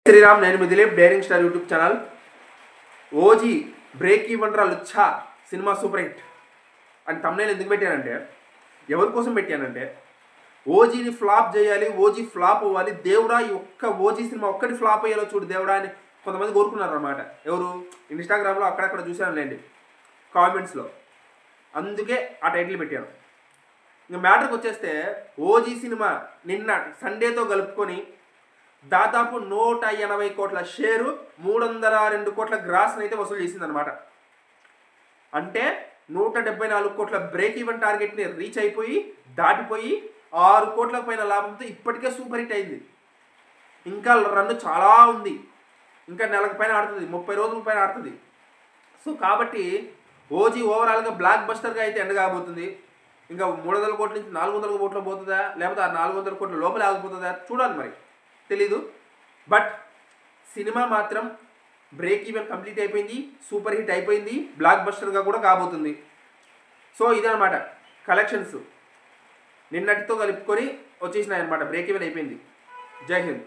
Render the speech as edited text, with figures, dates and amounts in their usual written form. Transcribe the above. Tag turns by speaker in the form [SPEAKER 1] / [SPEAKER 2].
[SPEAKER 1] శ్రీరామ్, నేను మీ Dilip, daring star YouTube channel. OG break even రా లుచ్చా సినిమా సూపర్ హిట్ అని తమ్నైల్ ఎందుకు పెట్టానంటే, ఎవరి కోసం పెట్టానంటే, ఓజీని ఫ్లాప్ చేయాలి, ఓజీ ఫ్లాప్ అవ్వాలి, దేవుడా ఈ ఒక్క ఓజీ సినిమా ఒక్కటి ఫ్లాప్ అయ్యేలో చూడు దేవుడా అని కొంతమంది కోరుకున్నారు అనమాట. ఎవరు ఇన్స్టాగ్రామ్లో అక్కడక్కడ చూశానులేండి, కామెంట్స్లో. అందుకే ఆ టైటిల్ పెట్టాను. ఇంకా మ్యాటర్కి వచ్చేస్తే, ఓజీ సినిమా నిన్న సండేతో కలుపుకొని దాదాపు 180 కోట్ల షేరు, 302 కోట్ల గ్రాస్ని అయితే వసూలు చేసిందనమాట. అంటే 174 కోట్ల బ్రేక్ ఈవెన్ టార్గెట్ని రీచ్ అయిపోయి దాటిపోయి 6 కోట్ల పైన లాభంతో ఇప్పటికే సూపర్ హిట్ అయింది. ఇంకా రన్ను చాలా ఉంది, ఇంకా నెలకు పైన ఆడుతుంది, 30 రోజుల పైన ఆడుతుంది. సో కాబట్టి ఓజీ ఓవరాల్గా బ్లాక్ బస్టర్గా అయితే ఎండ్ కాబోతుంది. ఇంకా 300 కోట్ల నుంచి 400 కోట్ల పోతుందా, లేకపోతే ఆ 400 కోట్ల లోపల ఆగిపోతుందా చూడాలి, మరి తెలీదు. బట్ సినిమా మాత్రం బ్రేక్ ఈవెన్ కంప్లీట్ అయిపోయింది, సూపర్ హిట్ అయిపోయింది, బ్లాక్ బస్టర్గా కూడా కాబోతుంది. సో ఇదనమాట కలెక్షన్స్ నిన్నటితో కలుపుకొని వచ్చేసినాయి అనమాట. బ్రేక్ ఈవెన్ అయిపోయింది. జై హింద్.